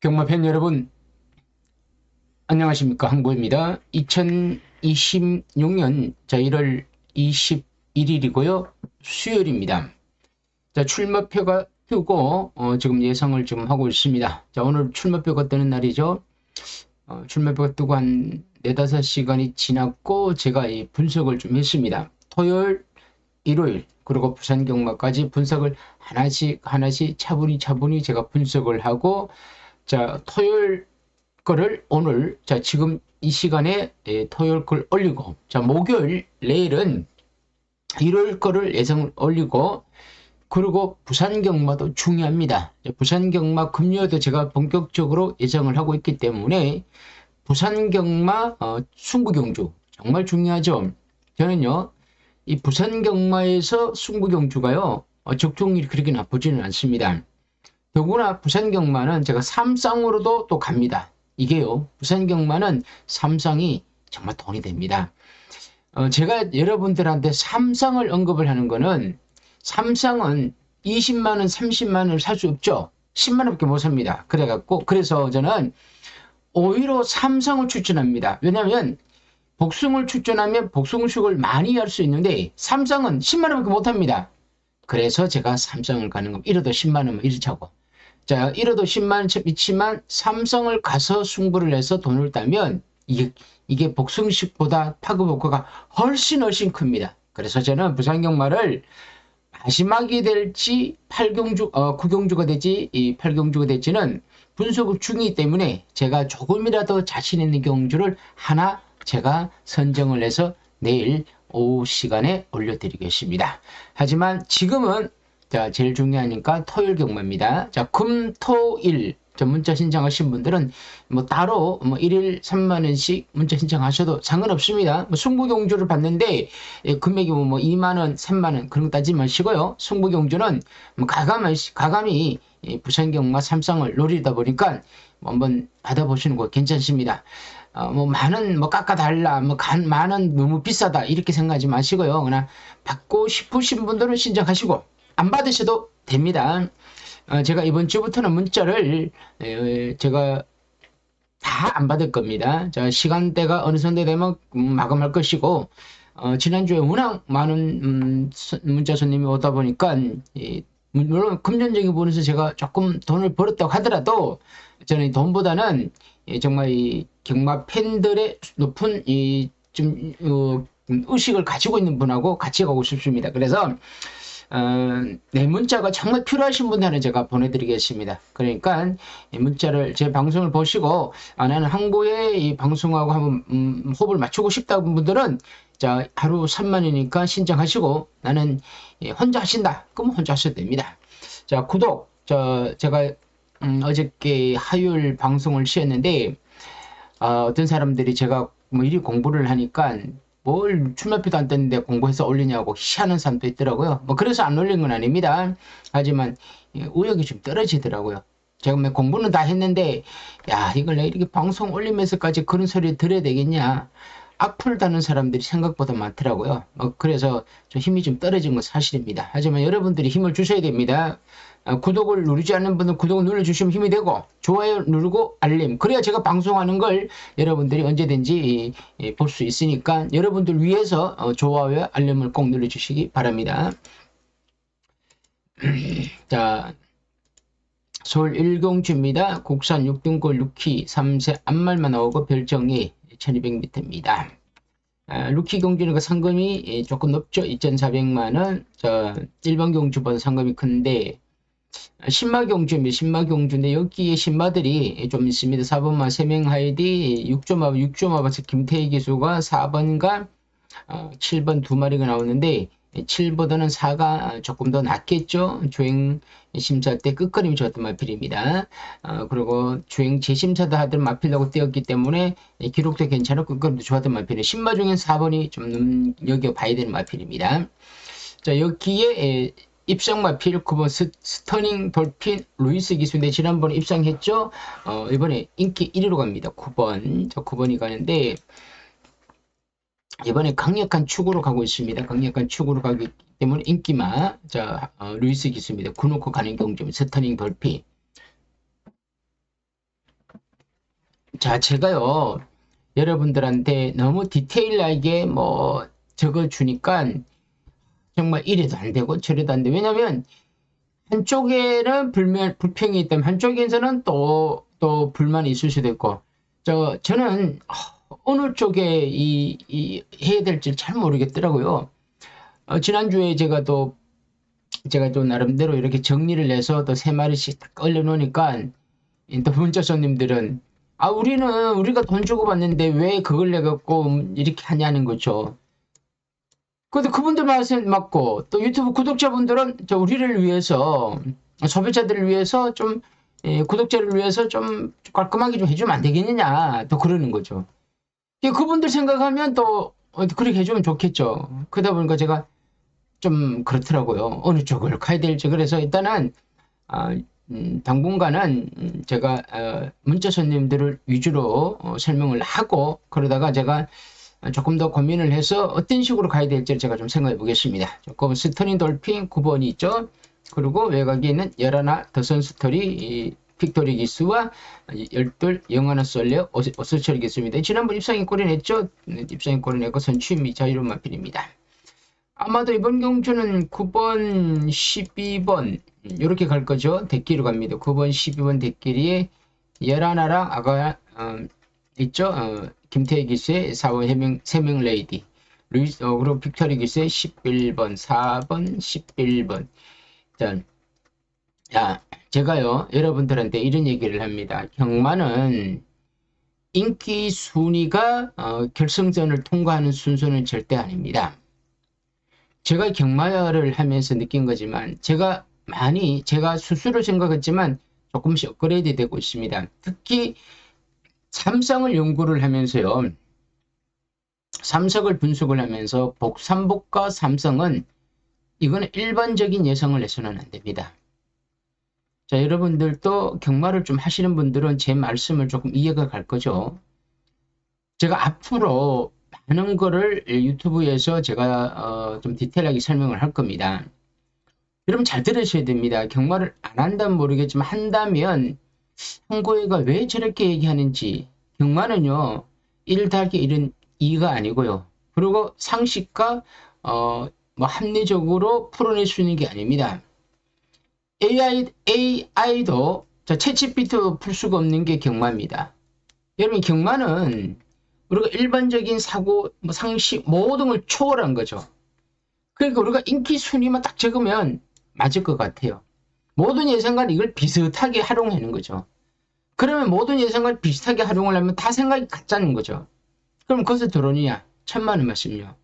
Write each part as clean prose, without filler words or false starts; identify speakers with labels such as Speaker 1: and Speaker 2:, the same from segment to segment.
Speaker 1: 경마팬 여러분, 안녕하십니까. 항보입니다. 2026년 1월 21일이고요. 수요일입니다. 자, 출마표가 뜨고 지금 예상을 좀 하고 있습니다. 자, 오늘 출마표가 뜨는 날이죠. 출마표가 뜨고 한 4-5시간이 지났고 제가 이 분석을 좀 했습니다. 토요일, 일요일, 그리고 부산 경마까지 분석을 하나씩 차분히 제가 분석을 하고, 자, 토요일 거를 오늘, 자, 지금 이 시간에 토요일 걸 올리고, 자, 목요일, 내일은 일요일 거를 예상을 올리고, 그리고 부산 경마도 중요합니다. 부산 경마 금요일도 제가 본격적으로 예상을 하고 있기 때문에 부산 경마 승부 경주 정말 중요하죠. 저는요, 이 부산 경마에서 승부 경주가요, 적중률이 그렇게 나쁘지는 않습니다. 더구나 부산 경마는 제가 삼쌍으로도 또 갑니다. 이게요, 부산 경마는 삼쌍이 정말 돈이 됩니다. 제가 여러분들한테 삼쌍을 언급을 하는 거는, 삼쌍은 20만원, 30만원을 살 수 없죠. 10만원밖에 못 삽니다. 그래서 저는 오히려 삼성을 추천합니다. 왜냐하면 복숭을 추천하면 복숭식을 많이 할 수 있는데 삼성은 10만원밖에 못 합니다. 그래서 제가 삼성을 가는 겁니다. 1호도 10만원만 1차고. 자, 1호도 10만원 있지만 삼성을 가서 승부를 해서 돈을 따면 이게 복숭식보다 파급 효과가 훨씬 큽니다. 그래서 저는 부산 경마를 마지막이 될지 9경주가 될지 8경주가 될지는 분석 중이기 때문에 제가 조금이라도 자신 있는 경주를 하나 제가 선정을 해서 내일 오후 시간에 올려드리겠습니다. 하지만 지금은 자, 제일 중요하니까 토요일 경마입니다. 자, 금, 토, 일. 문자 신청하신 분들은 뭐 따로 일일 3만원씩 문자 신청하셔도 상관없습니다. 승부 경주를 봤는데 금액이 2만원, 3만원 그런 거 따지지 마시고요. 승부 경주는 가감히 부산 경마 삼성을 노리다 보니까 한번 받아보시는 거 괜찮습니다. 만원 깎아달라, 만원 너무 비싸다 이렇게 생각하지 마시고요. 그냥 받고 싶으신 분들은 신청하시고 안 받으셔도 됩니다. 제가 이번 주부터는 문자를 제가 다 안 받을 겁니다. 자, 시간대가 어느 정도 되면 마감할 것이고, 지난주에 워낙 많은 문자 손님이 오다 보니까 물론 금전적인 부분에서 제가 조금 돈을 벌었다고 하더라도 저는 돈보다는 정말 이 경마 팬들의 높은 의식을 가지고 있는 분하고 같이 가고 싶습니다. 그래서 내 문자가 정말 필요하신 분들은 제가 보내드리겠습니다. 그러니까 문자를 제 방송을 보시고 나는 항보에 이 방송하고 한번 호흡을 맞추고 싶다는 분들은 자, 하루 3만이니까 신청하시고 나는 혼자 하신다. 그럼 혼자 하셔도 됩니다. 자, 구독. 제가 어저께 화요일 방송을 쉬었는데 어떤 사람들이 제가 이리 공부를 하니까 뭘 출마표도 안 떴는데 공부해서 올리냐고 희한한 사람도 있더라고요. 그래서 안 올린 건 아닙니다. 하지만 의욕이 좀 떨어지더라고요. 제가 공부는 다 했는데 야, 이걸 내가 이렇게 방송 올리면서까지 그런 소리 들어야 되겠냐. 악플 다는 사람들이 생각보다 많더라고요. 그래서 좀 힘이 좀 떨어진 건 사실입니다. 하지만 여러분들이 힘을 주셔야 됩니다. 구독을 누르지 않는 분은 구독을 눌러주시면 힘이 되고 좋아요 누르고 알림, 그래야 제가 방송하는 걸 여러분들이 언제든지 볼 수 있으니까 여러분들 위해서 좋아요 알림을 꼭 눌러주시기 바랍니다. 자, 서울 1경주입니다. 국산 6등골 루키 3세 앞말만 나오고 별정이 1200m입니다. 루키 경주는 그 상금이 조금 높죠. 2400만원. 1번 경주보다 상금이 큰데 신마 경주인데 여기에 신마들이 좀 있습니다. 4번마 3명 하이디 6조마버스 김태희 기수가 4번과 7번 2마리가 나오는데 7보다는 4가 조금 더 낫겠죠. 주행 심사 때 끝걸음이 좋았던 마필입니다. 그리고 주행 재심사도 하던 마필하고 뛰었기 때문에 기록도 괜찮고 끝걸음도 좋았던 마필이에요. 신마 중엔 4번이 좀 눈여겨봐야 되는 마필입니다. 자, 여기에 입상 마필 9번 스터닝 돌핀 루이스 기수인데 지난번에 입상했죠. 이번에 인기 1위로 갑니다. 9번. 9번이 가는데 이번에 강력한 축으로 가고 있습니다. 강력한 축으로 가기 때문에 인기마. 루이스 기수입니다. 9놓고 가는 경주 스터닝 돌핀. 자, 제가요, 여러분들한테 너무 디테일하게 뭐 적어주니까 정말 이래도 안 되고 저래도 안 돼. 왜냐면 한쪽에는 불평이 있다면 한쪽에서는 또 불만이 있을 수도 있고, 저는 어느 쪽에 해야 될지 잘 모르겠더라고요. 지난주에 제가 또 나름대로 이렇게 정리를 해서 또 3마리씩 딱 올려놓으니까 또 문자 손님들은 우리가 돈 주고 받는데 왜 그걸 내갖고 이렇게 하냐는 거죠. 근데 그분들 말씀 맞고 또 유튜브 구독자분들은 우리를 위해서 소비자들을 위해서 좀 구독자를 위해서 좀 깔끔하게 좀 해주면 안 되겠느냐 또 그러는 거죠. 그분들 생각하면 또 그렇게 해주면 좋겠죠. 그러다 보니까 제가 좀 그렇더라고요. 어느 쪽을 가야 될지. 그래서 일단은 당분간은 제가 문자 손님들을 위주로 설명을 하고 그러다가 제가 조금 더 고민을 해서 어떤 식으로 가야 될지 제가 좀 생각해 보겠습니다. 조금 스토리 돌핀 9번이 있죠. 그리고 외곽에 있는 11 더선 스토리 빅토리 기수와 12 영하나 썰려 어스처리 기수입니다. 지난번 입상인 꼴이 냈죠. 입상인 꼴이 내고 선취미 자유로운 마필입니다. 아마도 이번 경주는 9번, 12번 이렇게 갈 거죠. 대끼로 갑니다. 9번, 12번 대끼리에 11랑 아까 있죠. 김태희 기수의 4번 3명 레이디 그리고 빅토리 기수의 11번 4번 11번. 자, 제가요 여러분들한테 이런 얘기를 합니다. 경마는 인기 순위가 결승전을 통과하는 순서는 절대 아닙니다. 제가 경마를 하면서 느낀 거지만 제가 스스로 생각했지만 조금씩 업그레이드 되고 있습니다. 특히 삼성을 연구를 하면서요. 삼성을 분석을 하면서 삼복과 삼성은 이거는 일반적인 예상을 해서는 안 됩니다. 자, 여러분들도 경마를 좀 하시는 분들은 제 말씀을 조금 이해가 갈 거죠. 제가 앞으로 많은 거를 유튜브에서 제가 좀 디테일하게 설명을 할 겁니다. 여러분 잘 들으셔야 됩니다. 경마를 안 한다면 모르겠지만 한다면 한고해가 왜 저렇게 얘기하는지. 경마는요 1-1은 2가 아니고요. 그리고 상식과 뭐 합리적으로 풀어낼 수 있는 게 아닙니다. AI도 챗GPT도 풀 수가 없는 게 경마입니다. 여러분 경마는 우리가 일반적인 사고, 상식 모든 걸 초월한 거죠. 그러니까 우리가 인기 순위만 딱 적으면 맞을 것 같아요. 모든 예상관 이걸 비슷하게 활용하는 거죠. 그러면 모든 예상관 비슷하게 활용을 하면 다 생각이 같다는 거죠. 그럼 그것을 들어오느냐? 천만의 말씀요.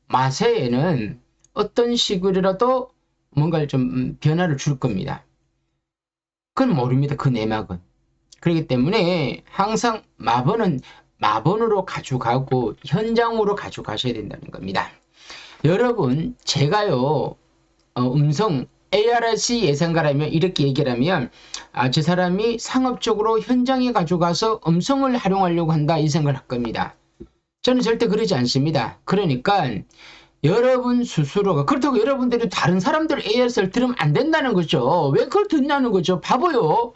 Speaker 1: 마세에는 어떤 식으로라도 뭔가를 좀 변화를 줄 겁니다. 그건 모릅니다. 그 내막은. 그렇기 때문에 항상 마번으로 가져가고 현장으로 가져가셔야 된다는 겁니다. 여러분 제가요 음성 ARC 예상가라면 이렇게 얘기를 하면 저 사람이 상업적으로 현장에 가져가서 음성을 활용하려고 한다 이 생각을 할 겁니다. 저는 절대 그러지 않습니다. 그러니까 여러분 스스로가 그렇다고 여러분들이 다른 사람들 ARC를 들으면 안 된다는 거죠. 왜 그걸 듣냐는 거죠. 바보요.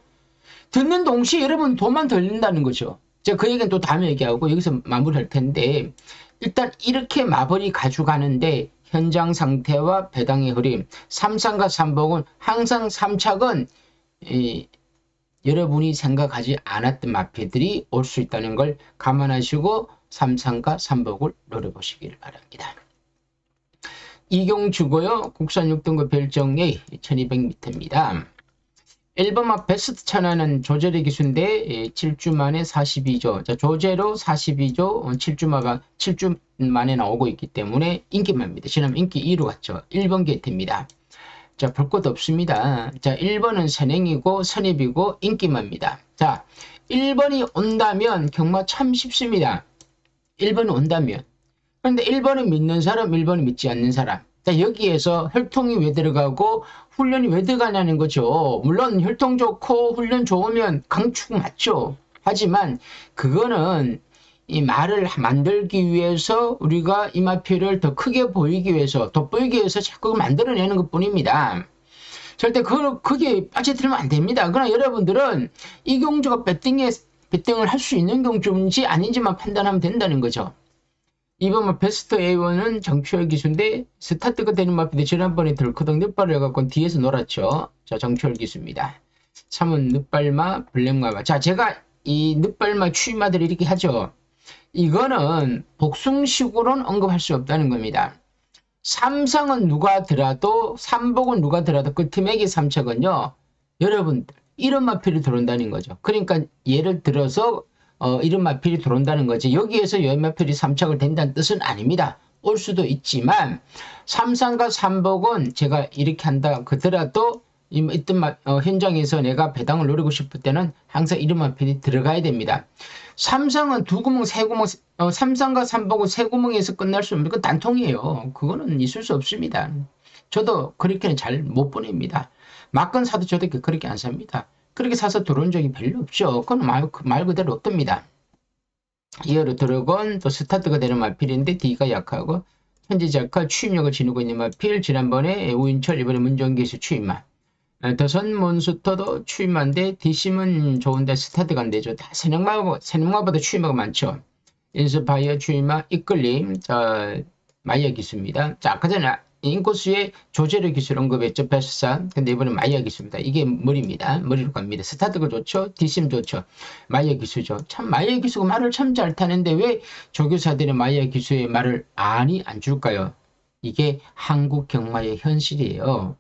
Speaker 1: 듣는 동시에 여러분 돈만 들린다는 거죠. 제가 그 얘기는 또 다음에 얘기하고 여기서 마무리할 텐데 일단 이렇게 마번이 가져가는데 현장 상태와 배당의 흐름, 삼상과 삼복은 항상 삼착은 여러분이 생각하지 않았던 마패들이 올 수 있다는 걸 감안하시고 삼상과 삼복을 노려보시길 바랍니다. 이경주고요. 국산 6등급 별정A 1200m입니다. 1번마 베스트 천하는 조제의 기수인데 7주 만에 42조. 자, 조제로 42조 7주 만에 나오고 있기 때문에 인기만입니다. 지난번 인기 2로 갔죠. 1번 게이트입니다. 자, 볼 것도 없습니다. 자, 1번은 선행이고 선입이고 인기만입니다. 자, 1번이 온다면 경마 참 쉽습니다. 1번이 온다면. 그런데 1번을 믿는 사람, 1번을 믿지 않는 사람. 자, 여기에서 혈통이 왜 들어가고 훈련이 왜 들어가냐는 거죠. 물론 혈통 좋고 훈련 좋으면 강축 맞죠. 하지만 그거는 이 말을 만들기 위해서 우리가 이마표를 더 크게 보이기 위해서 돋보이기 위해서 자꾸 만들어내는 것 뿐입니다. 절대 그게 빠져들면 안 됩니다. 그러나 여러분들은 이경주가 배팅에 배팅을 할 수 있는 경주인지 아닌지만 판단하면 된다는 거죠. 이번 베스트 A1은 정추열 기수인데 스타트가 되는 마피인데 지난번에 덜커덕 늦발을 해갖고 뒤에서 놀았죠. 자, 정추열 기수입니다. 3은 늦발마, 블랙마마. 자, 제가 이 늦발마 추임마들을 이렇게 하죠. 이거는 복숭식으로는 언급할 수 없다는 겁니다. 삼상은 누가 들어도, 삼복은 누가 들어도 그 팀에게 삼척은요, 여러분들 이런 마필이 들어온다는 거죠. 그러니까 예를 들어서 이런 마필이 들어온다는 거지. 여기에서 여 마필이 삼척을 된다는 뜻은 아닙니다. 올 수도 있지만 삼상과 삼복은 제가 이렇게 한다 그더라도 있던 현장에서 내가 배당을 노리고 싶을 때는 항상 이런 마필이 들어가야 됩니다. 삼상은 두 구멍, 세 구멍, 삼상과 삼복은 세 구멍에서 끝날 수 없는 건 단통이에요. 그거는 있을 수 없습니다. 저도 그렇게는 잘 못 보냅니다. 막건 사도 저도 그렇게 안 삽니다. 그렇게 사서 들어온 적이 별로 없죠. 그건 말 그대로 없답니다. 이어로 들어건 또 스타트가 되는 마필인데 D가 약하고 현재 작가 추임력을 지니고 있는 마필. 지난번에 우인철, 이번에 문정기수 추임마. 더선 몬스터도 추임마인데 D심은 좋은데 스타트가 안 되죠. 다 세능마보다 추임마가 많죠. 인스파이어 추임마, 이끌림, 자, 마이어 기수입니다. 자, 아까 전에 인코스의 조제르 기술 언급했죠. 베스사. 근데 이번엔 마이어 기수입니다. 이게 머리입니다. 머리로 갑니다. 스타트가 좋죠. D심 좋죠. 마이어 기수죠. 참 마이어 기수가 말을 참 잘 타는데 왜 조교사들이 마이어 기수의 말을 안 줄까요? 이게 한국 경마의 현실이에요.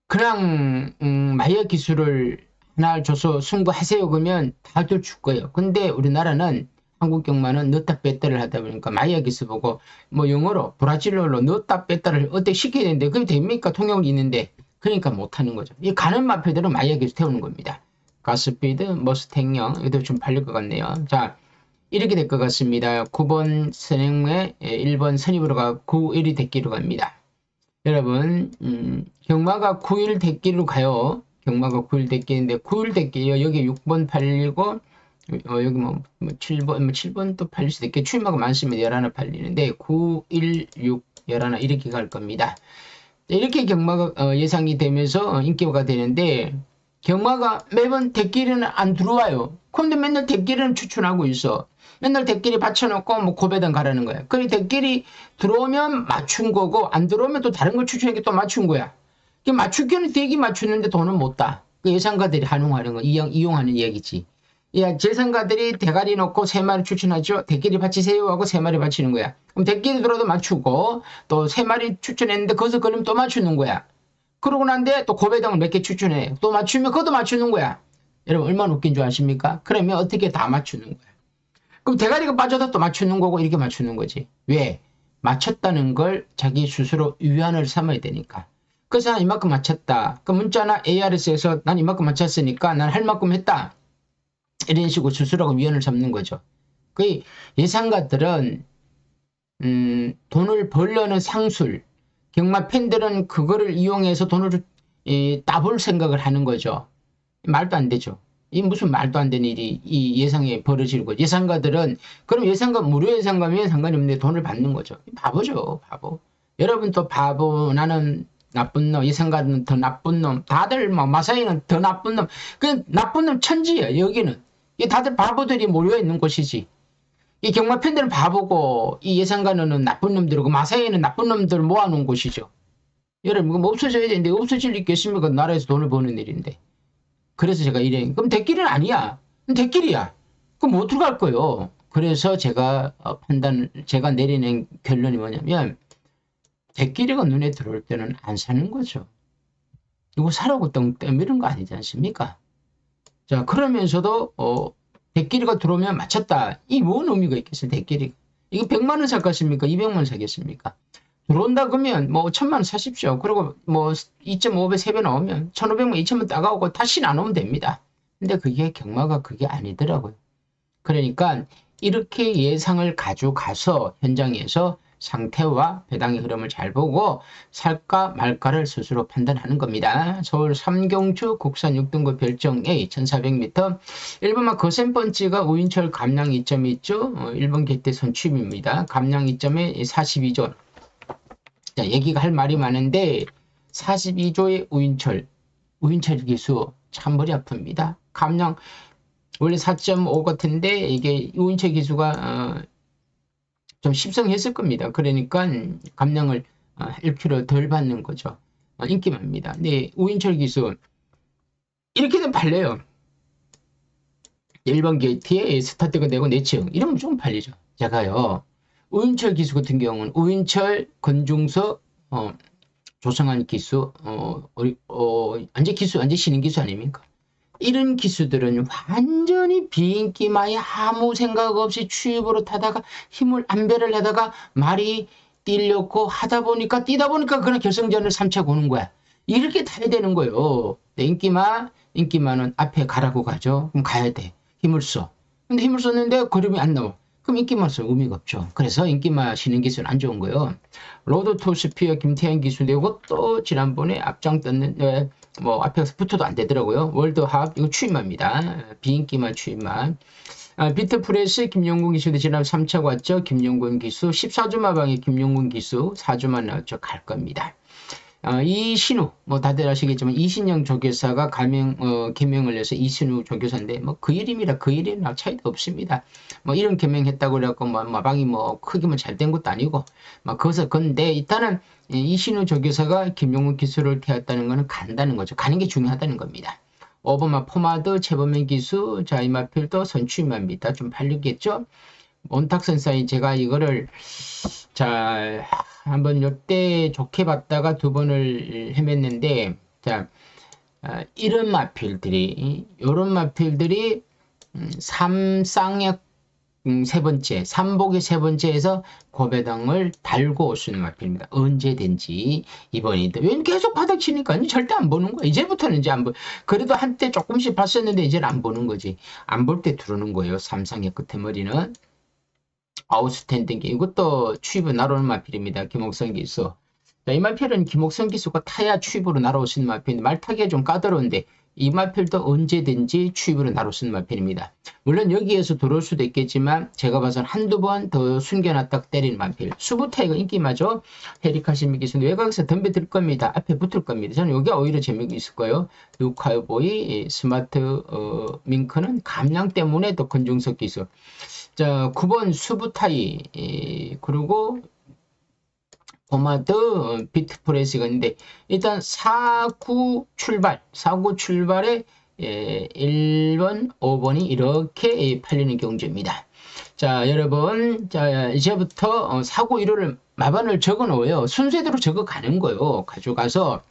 Speaker 1: 그냥 마이어 기술을 하나 줘서 승부하세요 그러면 다들 줄 거예요. 근데 우리나라는 한국 경마는 넣었다 뺐다를 하다 보니까 마이어 기술 보고 뭐 영어로 브라질어로 넣었다 뺐다를 어떻게 시켜야 되는데 그게 됩니까? 통역이 있는데 그러니까 못하는 거죠. 이 가는 마표대로 마이어 기술 태우는 겁니다. 가스피드, 머스탱형 이것도 좀 팔릴 것 같네요. 자, 이렇게 될 것 같습니다. 9번 선행매 1번 선입으로 가 9, 1이 대기로 갑니다. 여러분 경마가 9일 대기로 가요. 경마가 9일 대기인데 9일 대기요. 여기 6번 팔리고 여기 뭐 7번도 팔릴 수도 있게 추임마가 많습니다. 11 팔리는데 9, 1, 6, 11 이렇게 갈 겁니다. 이렇게 경마가 예상이 되면서 인기가 되는데 경마가 매번 대끼리는 안 들어와요. 그런데 맨날 대끼리는 추천하고 있어. 맨날 대끼리 받쳐놓고 뭐 고배당 가라는 거야. 그리고 대끼리 들어오면 맞춘 거고 안 들어오면 또 다른 걸 추천하게 또 맞춘 거야. 맞추기는 대기 맞추는데 돈은 못 따. 그 예상가들이 한용하는 거 이용하는 얘기지. 야, 재산가들이 대가리 넣고 3마리 추천하죠. 대끼리 바치세요 하고 3마리 바치는 거야. 그럼 대끼리 들어도 맞추고 또 3마리 추천했는데 거기서 걸리면 또 맞추는 거야. 그러고 난데 또 고배당을 몇 개 추천해. 또 맞추면 그것도 맞추는 거야. 여러분 얼마나 웃긴 줄 아십니까? 그러면 어떻게 다 맞추는 거야. 그럼 대가리가 빠져도 또 맞추는 거고 이렇게 맞추는 거지. 왜? 맞췄다는 걸 자기 스스로 위안을 삼아야 되니까. 그래서 난 이만큼 맞췄다. 그 문자나 ARS에서 난 이만큼 맞췄으니까 난 할 만큼 했다. 이런 식으로 스스로가 위안을 잡는 거죠. 그 예상가들은 돈을 벌려는 상술, 경마 팬들은 그거를 이용해서 돈을 따볼 생각을 하는 거죠. 말도 안 되죠. 이 무슨 말도 안 되는 일이 이 예상에 벌어지는 거죠. 예상가들은 그럼 예상가 무료 예상가면 상관이 없는데 돈을 받는 거죠. 바보죠, 바보. 여러분 또 바보, 나는 나쁜 놈, 예상가는 더 나쁜 놈, 다들 뭐 마사이는 더 나쁜 놈, 그 나쁜 놈 천지예요. 여기는 이 다들 바보들이 몰려 있는 곳이지. 이 경마 팬들은 바보고 이 예상가는 나쁜 놈들이고 마사이는 나쁜 놈들 모아놓은 곳이죠. 여러분 그럼 없어져야 되는데 없어질 리 있겠습니까? 나라에서 돈을 버는 일인데. 그래서 제가 이래. 그럼 대끼리는 아니야. 그럼 대끼리야. 그럼 못 들어갈 거예요. 그래서 제가 제가 내리는 결론이 뭐냐면 대끼리가 눈에 들어올 때는 안 사는 거죠. 이거 사라고 똥 때미는 거 아니지 않습니까? 자, 그러면서도 대끼리가 들어오면 맞췄다. 이 뭔 의미가 있겠어요, 대끼리가. 이거 100만 원 살 것입니까? 200만 원 사겠습니까? 들어온다 그러면 뭐 1000만 원 사십시오. 그리고 뭐 2.5배, 3배 나오면 1500만, 2000만 따가오고 다시 나누면 됩니다. 근데 그게 경마가 그게 아니더라고요. 그러니까 이렇게 예상을 가져가서 현장에서 상태와 배당의 흐름을 잘 보고 살까 말까를 스스로 판단하는 겁니다. 서울 삼경주 국산 6등급 별정 A 1400m 1번만 거센번지가 우인철 감량 2점이 있죠. 1번 개태 선취입니다. 감량 2점에 42조. 자, 얘기가 할 말이 많은데 42조의 우인철 기수 참 머리 아픕니다. 감량 원래 4.5 같은데 이게 우인철 기수가 좀 십성했을 겁니다. 그러니까 감량을 1kg 덜 받는 거죠. 인기만입니다. 근데 우인철 기수 이렇게 되면 팔려요. 1번 게이트에 스타트가 되고 내치형 이러면 좀 팔리죠. 제가요 우인철 기수 같은 경우는 우인철, 건중석, 조성한 기수, 완전 기수, 완전 신인 기수 아닙니까? 이런 기수들은 완전히 비인기마에 아무 생각 없이 추입으로 타다가 힘을 안배를 하다가 말이 뛰려고 하다 보니까 뛰다 보니까 그냥 결승전을 3차 고는 거야. 이렇게 타야 되는 거예요. 인기마는 앞에 가라고 가죠. 그럼 가야 돼. 힘을 써. 근데 힘을 썼는데 걸음이 안 나와. 그럼 인기마 써 의미가 없죠. 그래서 인기마 쉬는 기수는 안 좋은 거예요. 로드 토스피어 김태현 기수 되고 또 지난번에 앞장 떴는 뭐 앞에서 붙어도 안 되더라고요. 월드합 이거 추임마입니다. 비인기만 추임마. 비트프레스 김용군 기수도 지난 3차 왔죠. 김용군 기수 14주 마방에 김용군 기수 4주만 나왔죠. 갈 겁니다. 이신우 뭐 다들 아시겠지만 이신영 조교사가 개명을 해서 이신우 조교사인데 뭐 그 이름이라 그 이름이나 차이도 없습니다. 뭐 이런 개명했다고 그래갖고 뭐 마방이 뭐 크게 뭐 잘 된 것도 아니고 막 거기서 근데 일단은 이신우 조교사가 김용훈 기수를 태웠다는 거는 간다는 거죠. 가는 게 중요하다는 겁니다. 오버마 포마드 최범민 기수 자 이마필도 선취입니다. 좀 팔리겠죠. 온탁선사인 제가 이거를 자 한번 요때 좋게 봤다가 두 번을 헤맸는데 자 이런 마필들이 요런 마필들이 삼쌍역 세 번째, 삼복의 세 번째에서 고배당을 달고 오시는 마필입니다. 언제든지 이번이든 왜 계속 바닥치니까 절대 안 보는 거야. 이제부터는 이제 안 보. 그래도 한때 조금씩 봤었는데 이제는 안 보는 거지. 안 볼 때 들어오는 거예요. 삼쌍의 끝에 머리는. 아웃스탠딩 이것도 추입을 날아오는 마필입니다. 김옥성 기수. 자, 이 마필은 김옥성 기수가 타야 추입으로 날아오시는 마필인데 말타기가 좀 까다로운데 이 마필도 언제든지 추입으로 날아오시는 마필입니다. 물론 여기에서 들어올 수도 있겠지만 제가 봐서는 한두 번 더 숨겨놨다 때리는 마필. 수부타이가 인기마죠. 헤리카시미 기수는 외곽에서 덤벼들 겁니다. 앞에 붙을 겁니다. 저는 여기 오히려 재미가 있을 거예요. 루카우보이 스마트 밍크는 감량 때문에 더 건중석 기수. 자, 9번 수부타이 그리고 포마드 비트프레스가 있는데 일단 4구 출발에 1번, 5번이 이렇게 팔리는 경주입니다. 자, 여러분, 자 이제부터 4구 1호를 마반을 적어 놓아요. 순서대로 적어 가는 거예요. 가져가서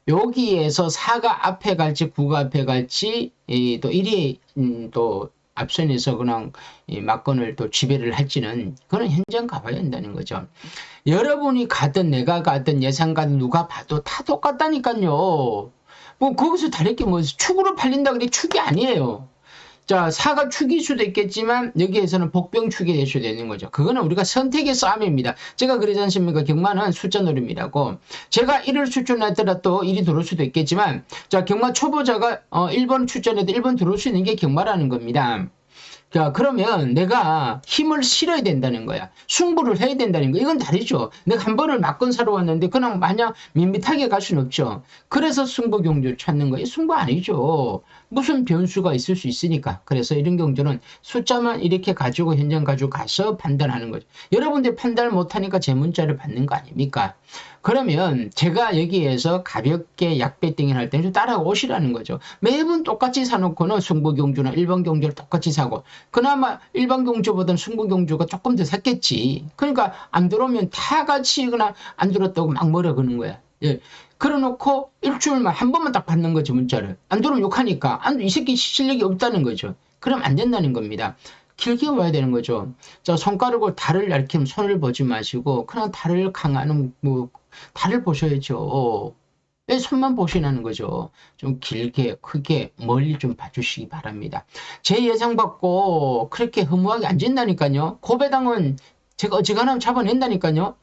Speaker 1: 여기에서 4가 앞에 갈지 9가 앞에 갈지 또 1이 또 앞선에서 그냥 막건을 또 지배를 할지는 그건 현장 가봐야 한다는 거죠. 여러분이 가든 내가 가든 예상 가든 누가 봐도 다 똑같다니까요. 뭐 거기서 다를 게 뭐 축으로 팔린다 그래 축이 아니에요. 자, 사가 축일 수도 있겠지만 여기에서는 복병 축이 될 수도 있는 거죠. 그거는 우리가 선택의 싸움입니다. 제가 그러지 않습니까? 경마는 숫자 노름이라고. 제가 1을 출전하더라도 1이 들어올 수도 있겠지만 자, 경마 초보자가 1번 출전해도 1번 들어올 수 있는 게 경마라는 겁니다. 자, 그러면 내가 힘을 실어야 된다는 거야. 승부를 해야 된다는 거야. 이건 다르죠. 내가 한 번을 막건 사러 왔는데 그냥 마냥 밋밋하게 갈 수는 없죠. 그래서 승부 경주를 찾는 거예요. 승부 아니죠. 무슨 변수가 있을 수 있으니까. 그래서 이런 경주는 숫자만 이렇게 가지고 현장 가지고 가서 판단하는 거죠. 여러분들 판단을 못하니까 제 문자를 받는 거 아닙니까? 그러면 제가 여기에서 가볍게 약배팅을 할 때는 좀 따라오시라는 거죠. 매번 똑같이 사놓고는 승부경주나 일반경주를 똑같이 사고 그나마 일반경주보다는 승부경주가 조금 더 샀겠지. 그러니까 안 들어오면 다 같이 그냥 안 들었다고 막 뭐라 그러는 거야. 예. 그래놓고 일주일만 한 번만 딱 받는 거죠. 문자를. 안 들어오면 욕하니까 이 새끼 실력이 없다는 거죠. 그럼 안 된다는 겁니다. 길게 와야 되는 거죠. 자, 손가락으로 달을 얇히면 손을 보지 마시고 그냥 달을 강하는 뭐 달을 보셔야죠. 왜 손만 보시라는 거죠. 좀 길게 크게 멀리 좀 봐주시기 바랍니다. 제 예상 받고 그렇게 허무하게 안 진다니까요. 고배당은 제가 어지간하면 잡아낸다니까요.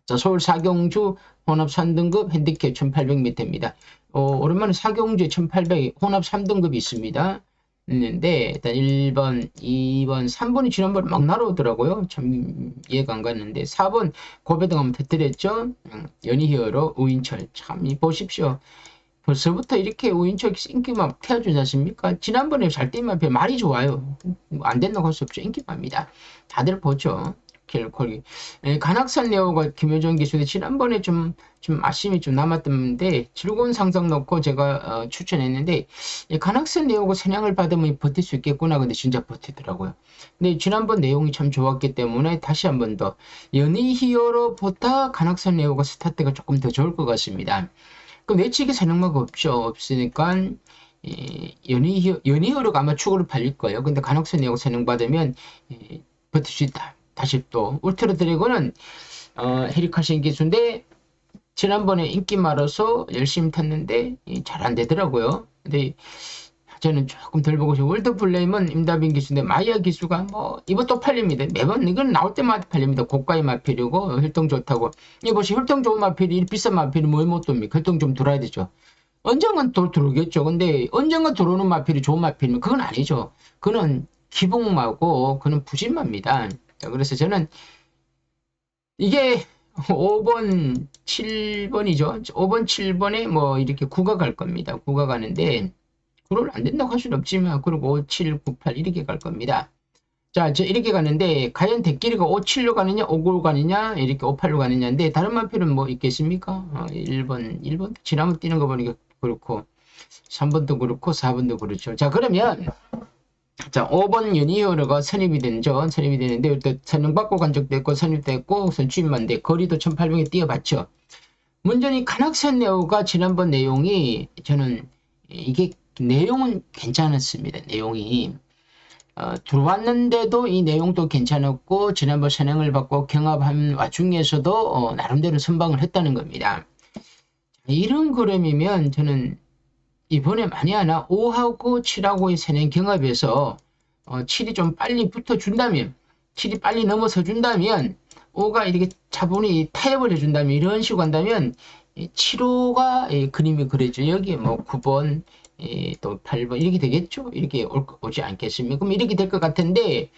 Speaker 1: 자, 서울 사경주 혼합 3등급 핸디캡 1800m입니다. 오랜만에 사경주에 1800 혼합 3등급이 있습니다. 있는데 일단 1번, 2번, 3번이 지난번에 막 날아오더라고요. 참 이해가 안 갔는데 4번 고배당 한번 터뜨렸죠. 연희히어로 우인철 참 보십시오. 벌써부터 이렇게 우인철 인기만 태워주지 않습니까? 지난번에 잘 때만 별 말이 좋아요. 안 된다고 할 수 없죠. 인기만입니다. 다들 보죠. 콜기. 간악산 레오가 김효정 기수인데 지난번에 좀 아쉬움이 좀 남았던데 즐거운 상상 놓고 제가 추천했는데 간악산 레오가 사냥을 받으면 버틸 수 있겠구나. 근데 진짜 버티더라고요. 근데 지난번 내용이 참 좋았기 때문에 다시 한 번 더 연희 히어로보다 간악산 레오가 스타트가 조금 더 좋을 것 같습니다. 그럼 내치기 사냥마가 없으니까 연희어로가 아마 추가로 팔릴 거예요. 근데 간혹선 내용 사냥 받으면 버틸 수 있다. 다시 또 울트라 드래곤은 헤리카신 기수인데 지난번에 인기 많아서 열심히 탔는데 잘 안 되더라고요. 근데 저는 조금 덜 보고 싶어요. 월드 플레임은 임다빈 기수인데 마이아 기수가 뭐 이거 또 팔립니다. 매번 이건 나올 때마다 팔립니다. 고가의 마필이고 혈통 좋다고. 이거 보시 혈통 좋은 마필이 비싼 마필이 뭐 못 돕니까? 혈통 좀 들어야 되죠. 언젠간 또 들어오겠죠. 근데 언젠가 들어오는 마필이 좋은 마필이면 그건 아니죠. 그는 기복마고 그는 부진마입니다. 그래서 저는 이게 5번, 7번이죠. 5번, 7번에 뭐 이렇게 구가 갈 겁니다. 구가 가는데 그걸 안 된다고 할 수는 없지만 그리고 5, 7, 9, 8 이렇게 갈 겁니다. 자, 저 이렇게 가는데 과연 대끼리가 5, 7로 가느냐 5, 9로 가느냐 이렇게 5, 8로 가느냐인데 다른 마필은 뭐 있겠습니까? 1번 지나면 뛰는 거 보니까 그렇고 3번도 그렇고 4번도 그렇죠. 자, 그러면 자 5번 유니어가 선입이 되죠. 선입이 되는데 또 선정받고 간 적도 있고 선입도 했고 선취입만 돼 거리도 1800에 뛰어봤죠. 문제는 간악산 레오가 지난번 내용이 저는 이게 내용은 괜찮았습니다. 내용이 들어왔는데도 이 내용도 괜찮았고 지난번 선행을 받고 경합한 와중에서도 나름대로 선방을 했다는 겁니다. 이런 그림이면 저는 이번에 만약 하나 5하고 7하고의 선행 경합에서 7이 좀 빨리 붙어준다면 7이 빨리 넘어서 준다면 5가 이렇게 차분히 타협을 해준다면 이런 식으로 한다면 7호가 그림이 그려져 여기에 뭐 9번 또 8번 이렇게 되겠죠. 이렇게 오지 않겠습니까? 그럼 이렇게 될 것 같은데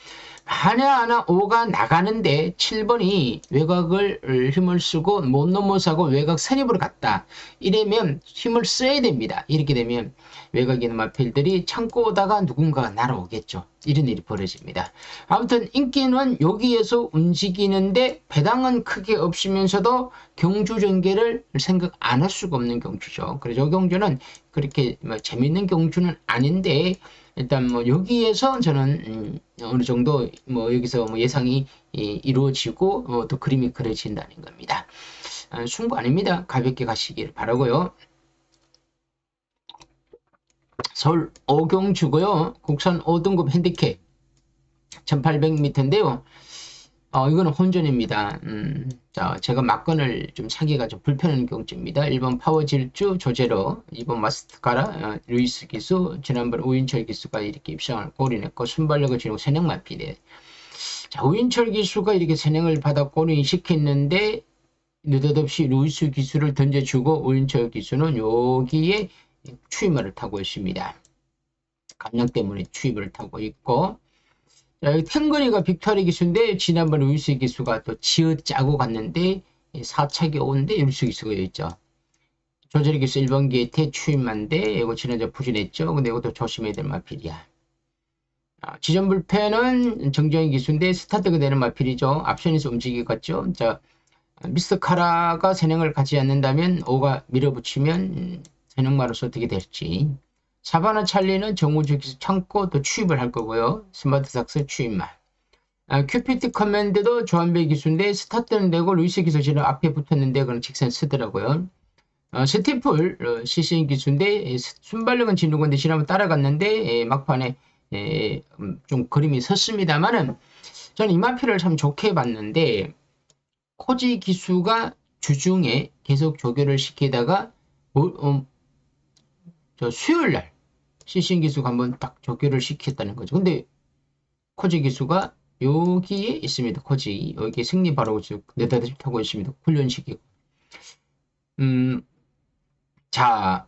Speaker 1: 만약 하나 5가 나가는데 7번이 외곽을 힘을 쓰고 못 넘어서고 외곽 선입으로 갔다. 이러면 힘을 써야 됩니다. 이렇게 되면 외곽에 있는 마필들이 참고 오다가 누군가가 날아오겠죠. 이런 일이 벌어집니다. 아무튼 인기는 여기에서 움직이는데 배당은 크게 없으면서도 경주 전개를 생각 안 할 수가 없는 경주죠. 그래서 이 경주는 그렇게 뭐 재밌는 경주는 아닌데 일단 뭐 여기에서 저는 어느 정도 뭐 여기서 뭐 예상이 이루어지고 또 그림이 그려진다는 겁니다. 승부 아닙니다. 가볍게 가시길 바라고요. 서울 오경주고요. 국산 5등급 핸디캡 1800m인데요. 이거는 혼전입니다. 자, 제가 막건을 좀 사기가 좀 불편한 경주입니다. 1번 파워질주 조제로, 2번 마스터카라 루이스 기수, 지난번 우인철 기수가 이렇게 입상을 골인했고 순발력을 지니고 선행마필이에요. 자, 우인철 기수가 이렇게 선행을 받아 골인 시켰는데 느닷없이 루이스 기수를 던져주고 우인철 기수는 여기에 추임을 타고 있습니다. 감량 때문에 추임을 타고 있고 탱거리가 빅토리 기수인데 지난번 루이스 기수가 또 지어 짜고 갔는데 4차기 오는데 루이스 기수가 여기 있죠. 조절이 기수 1번 게이트에 추임한데 이거 지난주 부진했죠. 근데 이것도 조심해야 될 마필이야. 지전 불펜은 정정희 기수인데 스타트가 되는 마필이죠. 앞선에서 움직이겠죠. 자, 미스터 카라가 선행을 가지 않는다면 5가 밀어붙이면 선행마로서 어떻게 될지. 사바나 찰리는 정우주 기수 참고 또 추입을 할 거고요. 스마트 삭스 추입만. 큐피트 커맨드도 조한배 기수인데 스타트는 되고 루이스 기수 지금 앞에 붙었는데 그건 직선 쓰더라고요. 스티플 시신 기수인데 순발력은 진루건데 지난번 따라갔는데 막판에 좀 그림이 섰습니다만은 저는 이 마필을 참 좋게 봤는데 코지 기수가 주중에 계속 조교를 시키다가 저 수요일날 시신 기수가 한번 딱 조교를 시켰다는 거죠. 근데 코지 기수가 여기에 있습니다. 코지 여기 승리 바로 네다들 타고 있습니다. 훈련시키고 자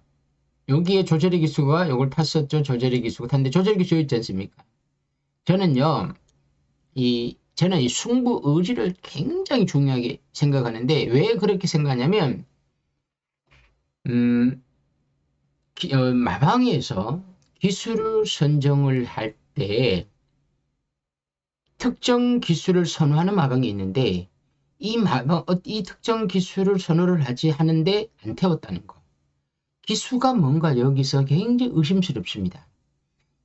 Speaker 1: 여기에 조제리 기수가 이걸 탔었죠. 조제리 기수가 탔는데 조제리 기수 있지 않습니까? 저는 이 승부 의지를 굉장히 중요하게 생각하는데 왜 그렇게 생각하냐면 마방에서 기술을 선정을 할 때 특정 기술을 선호하는 마방이 있는데 이 특정 기술을 선호를 하지 하는데 안 태웠다는 거. 기수가 뭔가 여기서 굉장히 의심스럽습니다.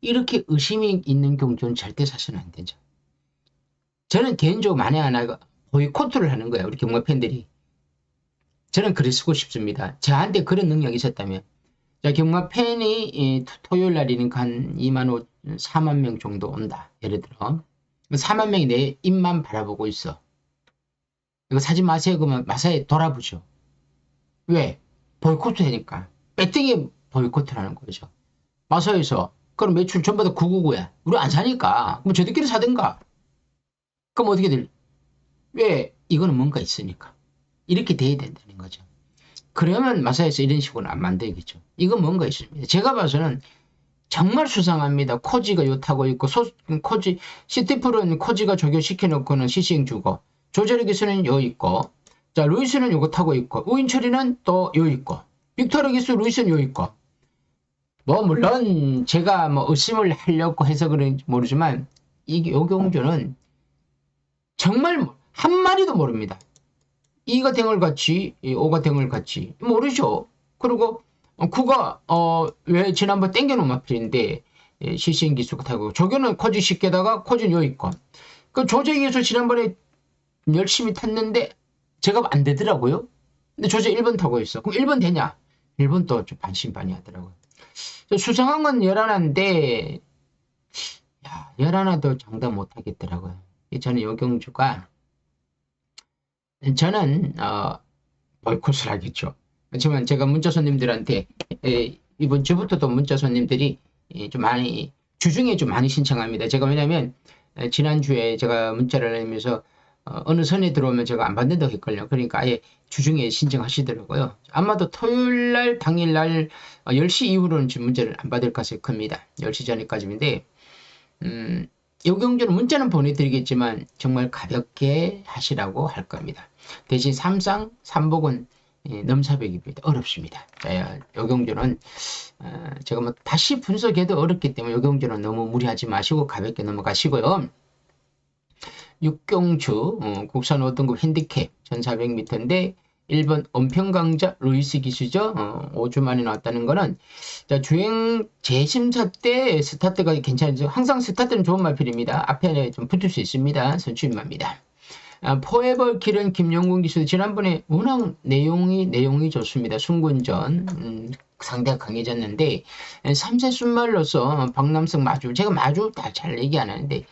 Speaker 1: 이렇게 의심이 있는 경우는 절대 사서는 안 되죠. 저는 개인적으로 만에 하나가 보이콧을 하는 거예요. 우리 경마 팬들이. 저는 글을 쓰고 싶습니다. 저한테 그런 능력이 있었다면. 자, 경마 팬이 토요일 날이니까 한 4만 명 정도 온다. 예를 들어. 4만 명이 내 입만 바라보고 있어. 이거 사지 마세요. 그러면 마사에 돌아보죠. 왜? 보이콧을 하니까. 배팅이 보이콧을 하는 거죠. 마사에서. 그럼 매출 전부 다 999야. 우리 안 사니까. 그럼 저들끼리 사든가. 그럼 어떻게 될? 왜? 이거는 뭔가 있으니까. 이렇게 돼야 된다는 거죠. 그러면 마사에서 이런 식으로 안 만들겠죠. 이건 뭔가 있습니다. 제가 봐서는 정말 수상합니다. 코지가 요 타고 있고, 코지, 시티풀은 코지가 조교시켜놓고는 시시행 주고, 조절의 기수는 요 있고, 자, 루이스는 요거 타고 있고, 우인철이는 또 요 있고, 빅토르 기수 루이스는 요 있고, 뭐, 물론 제가 뭐 의심을 하려고 해서 그런지 모르지만, 요 경주는 정말 한 마리도 모릅니다. 2가 댕을 같이, 5가 댕을 같이. 모르죠. 그리고 9가, 왜 지난번 땡겨놓은 마필인데, 시시행 기수가 타고, 조교는 코지 10개다가 코지는 요 있고. 그 조재기에서 지난번에 열심히 탔는데, 제가 안 되더라고요. 근데 조재 1번 타고 있어. 그럼 1번 되냐? 1번 또 좀 반신반의 하더라고요. 수상한 건 11인데, 야, 11도 장담 못 하겠더라고요. 저는 요 경주가, 저는 보이콧을 하겠죠. 그렇지만 제가 문자 손님들한테 이번 주부터도 문자 손님들이 좀 많이 주중에 좀 많이 신청합니다. 제가 왜냐면 지난주에 제가 문자를 내면서 어느 선에 들어오면 제가 안 받는다고 했거든요. 그러니까 아예 주중에 신청하시더라고요. 아마도 토요일날 당일날 10시 이후로는 지금 문자를 안 받을 가능성이 큽니다. 10시 전에까지인데 이 경주는 문자는 보내드리겠지만 정말 가볍게 하시라고 할 겁니다. 대신 삼상, 삼복은 넘사벽입니다. 어렵습니다. 자, 이 경주는 제가 뭐 다시 분석해도 어렵기 때문에 이 경주는 너무 무리하지 마시고 가볍게 넘어가시고요. 6경주 국산 5등급 핸디캡 1400m인데 1번 은평강자 루이스 기수죠. 5주 만에 나왔다는 거는 자, 주행 재심사 때 스타트가 괜찮죠. 항상 스타트는 좋은 마필입니다. 앞에 좀 붙을 수 있습니다. 선출입니다. 포에버 길은 김영군 기수 지난번에 워낙 내용이 좋습니다. 순군전 상대가 강해졌는데 3세 순말로서 박남석 마주 제가 마주 다 잘 얘기 안 하는데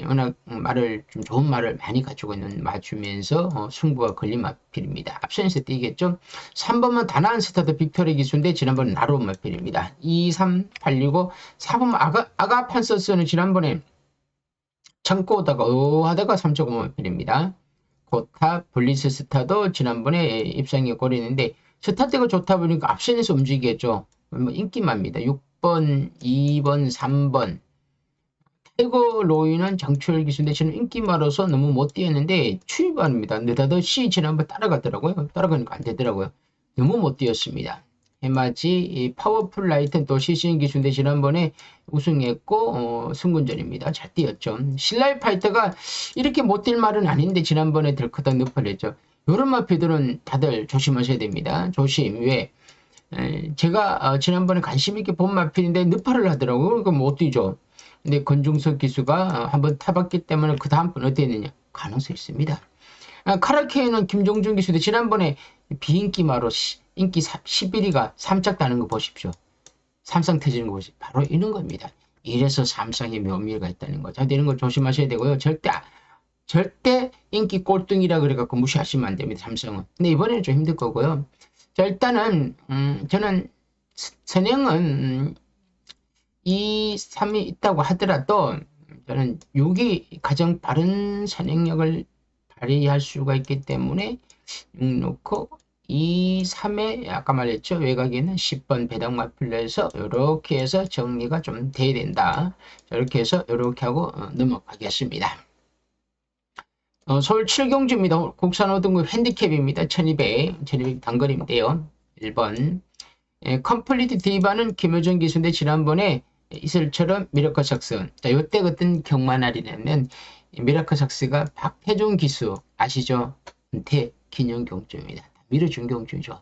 Speaker 1: 워낙 말을 좀 좋은 말을 많이 가지고 있는 마주면서 승부가 걸린 마필입니다. 앞선에서 뛰겠죠. 3번은 다나한 스타트 빅토리 기수인데 지난번에 나로운 마필입니다. 2, 3, 8이고 4번 아가판서스는 지난번에 참고 오다가 하다가 3.5 마필입니다. 고타 블리스 스타도 지난번에 입상이 꼬리는데 스타트가 좋다 보니까 앞선에서 움직이겠죠. 인기만입니다. 6번, 2번, 3번 태거 로이는 장철 기수인데 저는 인기 많아서 너무 못 뛰었는데 출발입니다. 느닷없이 지난번 따라가더라고요. 따라가니까 안 되더라고요. 너무 못 뛰었습니다. 해맞이 파워풀 라이트는 또 시시인 기수인데 지난번에 우승했고 승군전입니다. 잘 뛰었죠. 신라이 파이터가 이렇게 못 뛸 말은 아닌데 지난번에 들크덕 늪을했죠. 요런 마피들은 다들 조심하셔야 됩니다. 조심. 왜? 제가 지난번에 관심 있게 본 마필인데 늪파를 하더라고요. 그럼 못 뛰죠. 근데 권중석 기수가 한번 타봤기 때문에 그 다음번 어떻게 했느냐? 가능성이 있습니다. 카라케이는 김종준 기수도 지난번에 비인기마로 인기 11위가 3짝 다는 거 보십시오. 삼상 터지는 거 보십시오. 바로 이런 겁니다. 이래서 삼상의 묘미가 있다는 거죠. 이런 거 조심하셔야 되고요. 절대 인기 꼴등이라 그래갖고 무시하시면 안 됩니다. 삼성은. 근데 이번에는 좀 힘들 거고요. 자, 일단은 저는 선행은 2, 3이 있다고 하더라도 저는 6이 가장 빠른 선행력을 발휘할 수가 있기 때문에 6 놓고 2, 3에 아까 말했죠. 외곽에는 10번 배당마필러에서 이렇게 해서 정리가 좀 돼야 된다. 이렇게 해서 이렇게 하고 넘어가겠습니다. 서울 7경주입니다. 국산 5등급 핸디캡입니다. 1200 단거리인데요. 1번 컴플리트 디바는 김효정 기수인데 지난번에 이슬처럼 미라클 삭스. 자, 요때 어떤 경마날이냐면 미라클 삭스가 박태종 기수 아시죠? 은퇴 기념 경주입니다. 밀어준 경주죠.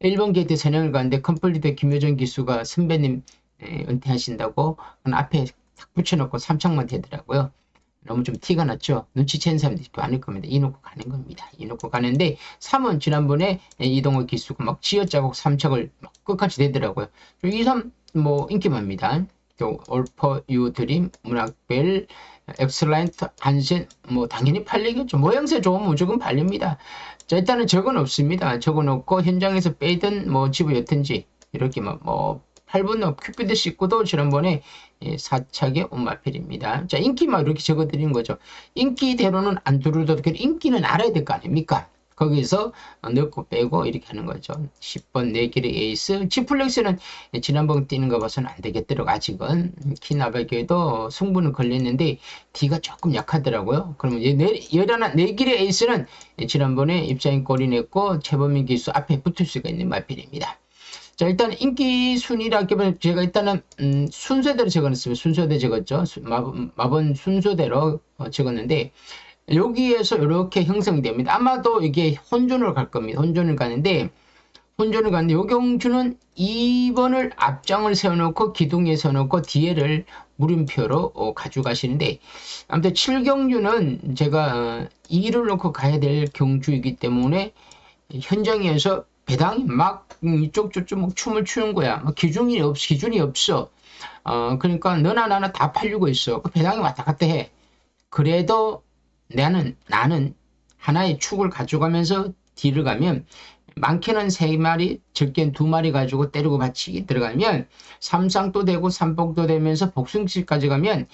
Speaker 1: 1번 게이트 선행을 가는데 컴플리트 김효정 기수가 선배님 은퇴하신다고 앞에 탁 붙여놓고 3창만 되더라고요. 너무 좀 티가 났죠. 눈치챈 사람들이 많을 겁니다. 이놓고 가는 겁니다. 이놓고 가는데 3원 지난번에 이동호 기수가 막 지어짜고 3척을 막 끝까지 되더라고요. 2, 3 뭐 인기만입니다. 또 올퍼 유 드림 문학벨 엑슬라이트 한신 뭐 당연히 팔리겠죠. 모양새 좋으면 무조건 팔립니다. 자, 일단은 적은 없습니다. 적은 없고 현장에서 빼든 뭐 집어였든지 이렇게 뭐 8분 큐피드 씻고도 지난번에 4착의 온마필입니다. 자, 인기만 이렇게 적어드리는 거죠. 인기대로는 안 두르더라도 인기는 알아야 될 거 아닙니까? 거기서 넣고 빼고 이렇게 하는 거죠. 10번 4길의 에이스. 지플렉스는 지난번 뛰는 거 봐서는 안 되겠더라고. 아직은 키나베교에도 승부는 걸렸는데 D가 조금 약하더라고요. 그러면 4길의 에이스는 지난번에 입장인 꼴이 냈고 최범민 기수 앞에 붙을 수가 있는 마필입니다. 자, 일단 인기 순위라기보다는 제가 일단은 순서대로 적어놨습니다. 순서대로 적었죠. 마번 순서대로 적었는데 여기에서 이렇게 형성이 됩니다. 아마도 이게 혼전으로 갈 겁니다. 혼전을 가는데 요경주는 2번을 앞장을 세워놓고 기둥에 세워놓고 뒤에를 물음표로 가져가시는데 아무튼 7경주는 제가 2를 놓고 가야 될 경주이기 때문에 현장에서 배당이 막 이쪽 저쪽 막 춤을 추는 거야. 기준이 없어. 그러니까 너나 나나 다 팔리고 있어. 그 배당이 왔다 갔다 해. 그래도 나는 하나의 축을 가져가면서 뒤를 가면 많게는 3마리, 적게는 2마리 가지고 때리고 받치기 들어가면 3쌍도 되고 3복도 되면서 복승치까지 가면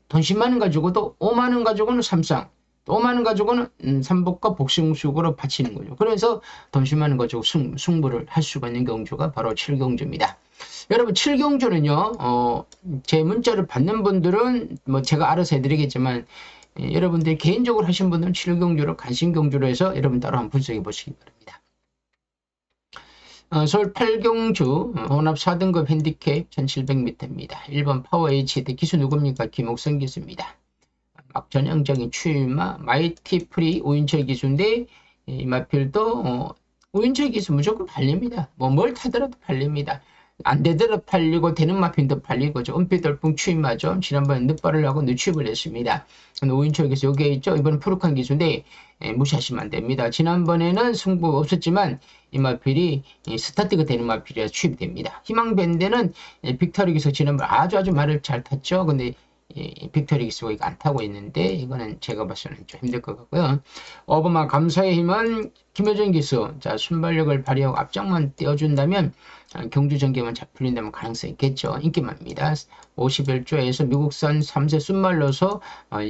Speaker 1: 돈 10만원 가지고도 5만원 가지고는 3쌍, 5만원 가지고는 3복과 복승축으로 바치는 거죠. 그래서 돈 10만원 가지고 승부를 할 수가 있는 경주가 바로 7경주입니다. 여러분 7경주는요 제 문자를 받는 분들은 뭐 제가 알아서 해드리겠지만 여러분들이 개인적으로 하신 분들은 7경주로 간신경주로 해서 여러분 따로 한번 분석해 보시기 바랍니다. 서울 8경주 혼합 4등급 핸디캡 1700m입니다. 1번 파워 HD 기수 누굽니까? 김옥선 기수입니다. 막 전형적인 추임마 마이티 프리 오인철 기수인데 이 마필도 오인철 기수 무조건 팔립니다. 뭐 뭘 타더라도 팔립니다. 안 되더라도 팔리고 되는 마핀도 팔리고 은빛돌풍 추임마죠. 지난번에 늦발을 하고 늦추입을 했습니다. 오인철 기수 여기에 있죠. 이번엔 푸르칸 기수인데 무시하시면 안 됩니다. 지난번에는 승부 없었지만 이 마필이 스타트가 되는 마필이라 추입됩니다. 희망밴드는 빅터리 기수 지난번 아주 말을 잘 탔죠. 근데 빅토리 기수가 이거 안 타고 있는데 이거는 제가 봐서는 좀 힘들 것 같고요. 어버마 감사의 힘은 김효정 기수. 자, 순발력을 발휘하고 앞장만 떼어준다면 경주 전개만 잘 풀린다면 가능성이 있겠죠. 인기만입니다. 51조에서 미국산 3세 순말로서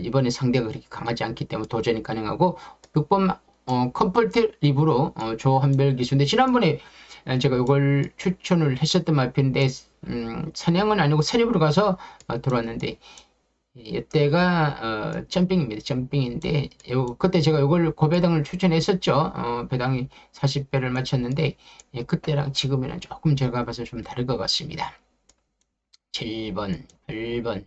Speaker 1: 이번에 상대가 그렇게 강하지 않기 때문에 도전이 가능하고 6번 컴플트 리브로 조한별 기수인데 지난번에 제가 이걸 추천을 했었던 마필인데 사냥은 아니고 세립으로 가서 들어왔는데 이때가 점핑입니다. 점핑인데 그때 제가 이걸 고배당을 추천했었죠. 배당이 40배를 맞췄는데 그때랑 지금이랑 조금 제가 봐서 좀 다를 것 같습니다. 7번, 8번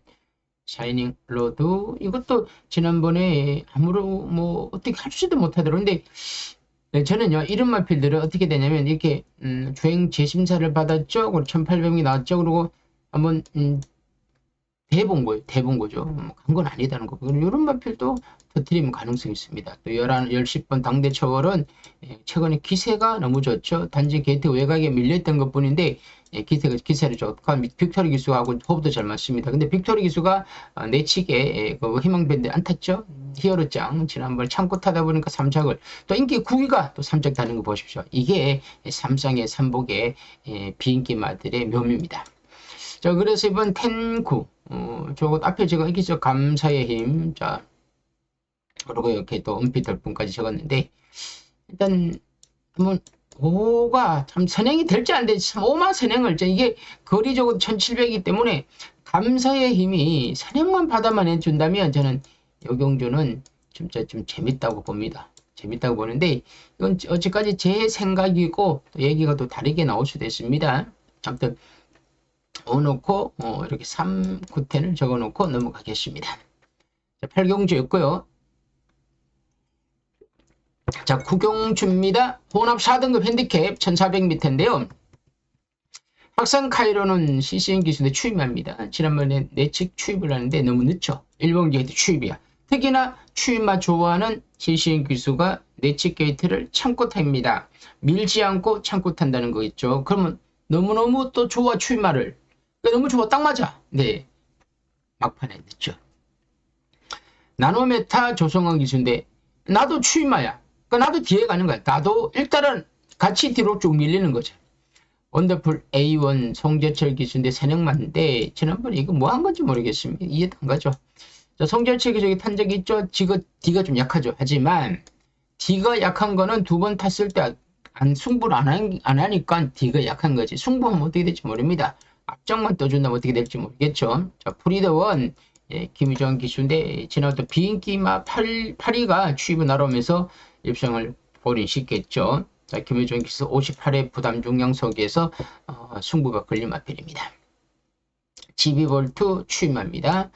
Speaker 1: 샤이닝 로드 이것도 지난번에 아무로 뭐 어떻게 할지도 못하더라고요. 근데 저는요 이런 마필들은 어떻게 되냐면 이렇게 주행 재심사를 받았죠. 그리고 1800명이 나왔죠. 그리고 한번 대본 거죠. 간 건 아니다는 거. 이런 마필도 터뜨리면 가능성이 있습니다. 또 10번 당대 초월은 최근에 기세가 너무 좋죠. 단지 게이트 외곽에 밀려있던 것 뿐인데 기세를 좋고 빅토리 기수하고 호흡도 잘 맞습니다. 근데 빅토리 기수가 내치게 희망밴드 안 탔죠. 히어로짱 지난번 참고 타다 보니까 3착을 또 인기 9위가 또 3착 타는 거 보십시오. 이게 삼쌍의 삼복의 비인기마들의 묘미입니다. 자, 그래서 이번 10-9 저거 앞에 제가 이렇게 감사의 힘, 자, 그리고 이렇게 또 은빛돌풍까지 적었는데, 일단, 한번, 5가 참 선행이 될지 안 될지, 참 5만 선행을, 이게 거리 적어도 1700이기 때문에, 감사의 힘이 선행만 받아만 해준다면, 저는 요경주는 진짜 좀 재밌다고 봅니다. 재밌다고 보는데 이건 어찌까지 제 생각이고 또 얘기가 또 다르게 나올 수도 있습니다. 아무튼 넣고 이렇게 3, 9텐을 적어놓고 넘어가겠습니다. 자, 8경주였고요. 자, 9경주입니다. 혼합 4등급 핸디캡 1400m인데요. 확산 카이로는 CCN 기술에 추임합니다. 지난번에 내측 추입을 하는데 너무 늦죠. 1번 게이트 추입이야. 특히나 추입만 좋아하는 CCN 기수가 내측 게이트를 참고 탑니다. 밀지 않고 참고 탄다는 거 있죠. 그러면 너무너무 또 좋아 추입말을. 너무 좋아 딱 맞아. 네, 막판에 늦죠. 나노메타 조성한 기수인데 나도 추임마야. 그러니까 나도 뒤에 가는 거야. 나도 일단은 같이 뒤로 쭉 밀리는 거죠. 원더풀 A1 송재철 기수인데 세능만인데 지난번에 이거 뭐 한 건지 모르겠습니다. 이해도 안 가죠. 자, 송재철 기수에게 탄 적이 있죠. D가 좀 약하죠. 하지만 D가 약한 거는 두 번 탔을 때 승부를 안 하니까 D가 약한 거지. 승부하면 어떻게 될지 모릅니다. 앞장만 떠준다면 어떻게 될지 모르겠죠. 자, 프리더원 김유정 기수인데 지난번 비인기마 8위가 추입을 날아오면서 입상을 골인시켰죠. 자, 김효정 기수 58회 부담 중량석에서 승부가 걸림 앞필입니다. GB-볼트 추임합니다.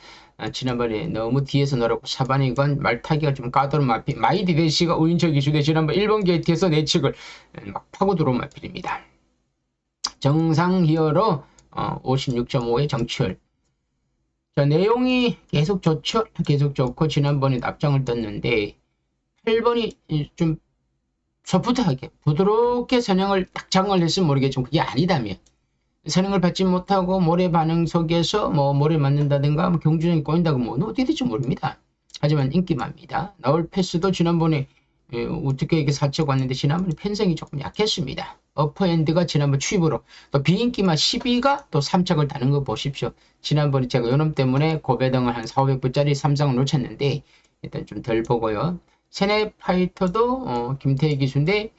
Speaker 1: 지난번에 너무 뒤에서 놀았고 사반이건 말타기가 좀 까다로운 마필. 마이디데시가 우인철 기수대 지난번 1번 게이트에서 내측을 막 파고 들어온 마필입니다. 정상 히어로 56.5의 정치열. 자, 내용이 계속 좋죠. 계속 좋고 지난번에 납장을 떴는데 8번이 좀 소프트하게 부드럽게 선행을 딱 장을 했으면 모르겠지만 그게 아니다면 선행을 받지 못하고 모래 반응 속에서 뭐 모래 맞는다든가 뭐 경주전이 꼬인다고 뭐 어떻게 될지 모릅니다. 하지만 인기만입니다. 나올 패스도 지난번에 어떻게 이렇게 사채고 왔는데 지난번에 편성이 조금 약했습니다. 어퍼핸드가 지난번 추입으로 또 비인기만 12가 또 3착을 다는 거 보십시오. 지난번에 제가 요놈 때문에 고배등을 한 4,500불짜리 3상을 놓쳤는데 일단 좀 덜 보고요. 세네 파이터도 김태희 기수인데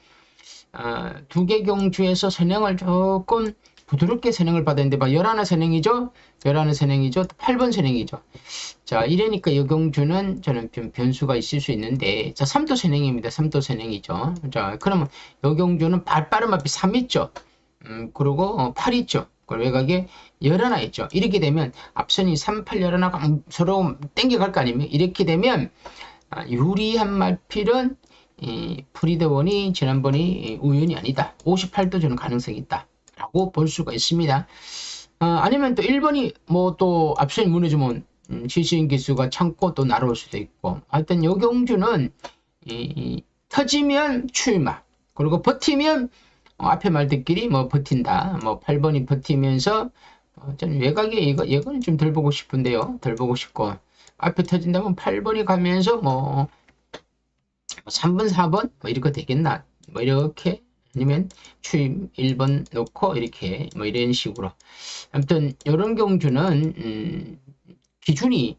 Speaker 1: 두 개 경주에서 선행을 조금 부드럽게 선행을 받았는데 11 선행이죠. 11 선행이죠. 8번 선행이죠. 자, 이러니까 이 경주는 저는 좀 변수가 있을 수 있는데 자, 3도 선행입니다. 3도 선행이죠. 자, 그러면 이 경주는 빠른 앞이 3 있죠. 그리고 8 있죠. 그리고 외곽에 11 있죠. 이렇게 되면 앞선이 3, 8, 11가 서로 땡겨갈 거 아닙니까? 이렇게 되면 유리한 말필은 프리드원이 지난번이 우연이 아니다. 58도 저는 가능성이 있다. 라고 볼 수가 있습니다. 아니면 또 1번이 뭐 또 앞선이 무너지면 CCN 기수가 참고 또 날아올 수도 있고 하여튼 요 경주는 터지면 추임마 그리고 버티면 앞에 말들끼리 뭐 버틴다. 뭐 8번이 버티면서 저는 외곽에 이거는 좀 덜 보고 싶은데요. 덜 보고 싶고 앞에 터진다면 8번이 가면서 뭐 3번, 4번 뭐 이렇게 되겠나? 뭐 이렇게 아니면 추임 1번 놓고 이렇게 뭐 이런 식으로 아무튼 이런 경주는 기준이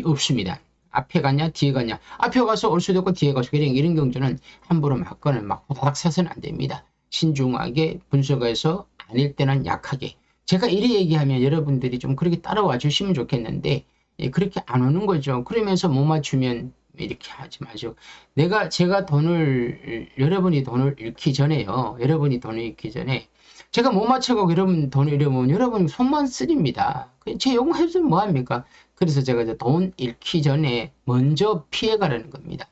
Speaker 1: 없습니다. 앞에 가냐 뒤에 가냐 앞에 가서 올 수도 있고 뒤에 가서 이런 경주는 함부로 막거나 막 호다닥 사서는 안 됩니다. 신중하게 분석해서 아닐 때는 약하게 제가 이래 얘기하면 여러분들이 좀 그렇게 따라와 주시면 좋겠는데 그렇게 안 오는 거죠. 그러면서 못 맞추면 이렇게 하지 마시고 제가 여러분이 돈을 잃기 전에요. 여러분이 돈을 잃기 전에 제가 못 맞춰가고 여러분 돈을 잃으면 여러분이 손만 쓰립니다. 제 요구해주면 뭐합니까? 그래서 제가 이제 돈 잃기 전에 먼저 피해가라는 겁니다.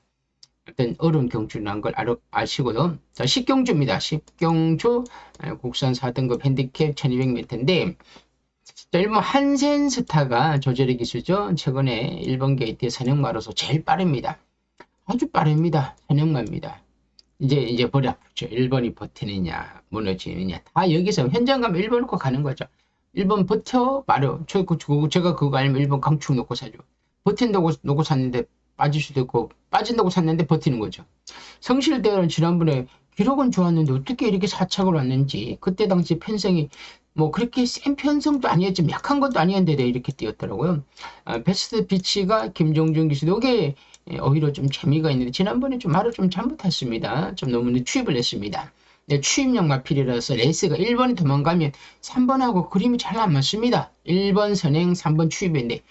Speaker 1: 일단 어려운 경주라는 걸 아시고요. 자, 10경주입니다. 10경주 국산 4등급 핸디캡 1200m인데 자, 일본 한센스타가 조절의 기수죠. 최근에 1번 게이트의 선행마로서 제일 빠릅니다. 아주 빠릅니다. 선행마입니다. 이제 버려보죠. 1번이 버티느냐 무너지느냐 다 여기서 현장 가면 1번 놓고 가는 거죠. 1번 버텨 말어. 제가 그거 알면 1번 강축 놓고 사죠. 버틴다고 놓고 샀는데 빠질 수도 있고 빠진다고 샀는데 버티는 거죠. 성실대는 지난번에 기록은 좋았는데 어떻게 이렇게 사착을 왔는지 그때 당시 편성이 뭐 그렇게 센 편성도 아니었지만 약한 것도 아니었는데 이렇게 뛰었더라고요. 베스트 비치가 김종준 기수도 이게 오히려 좀 재미가 있는데 지난번에 좀 말을 좀 잘못했습니다. 좀 너무 추입을 했습니다. 추입력 마필이라서 레이스가 1번이 도망가면 3번하고 그림이 잘 안 맞습니다. 1번 선행 3번 추입인데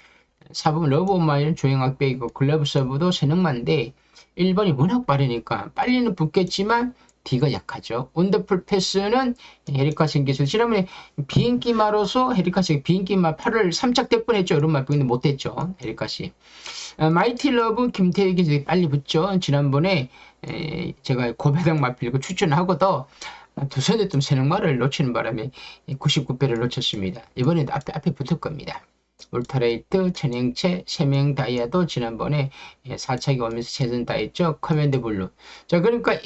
Speaker 1: 4번 러브 온 마이는 조형학백이고 글러브 서브도 세능만인데 1번이 워낙 빠르니까 빨리는 붙겠지만 D가 약하죠. 원더풀 패스는 헤리카신 기술. 지난번에 비인기마로서 헤리카시 비인기마 8을 3착 될 뻔했죠. 여러분 근데 못했죠. 헤리카시. 마이티 러브 김태희 기술이 빨리 붙죠. 지난번에 제가 고배당 마필고 추천하고도 두세 대뜸 세능마를 놓치는 바람에 99배를 놓쳤습니다. 이번에도 앞에 붙을 겁니다. 울트라이트, 천행체, 세명 다이아도 지난번에 4착이 오면서 최선 다했죠. 커맨드 블루. 자, 그러니까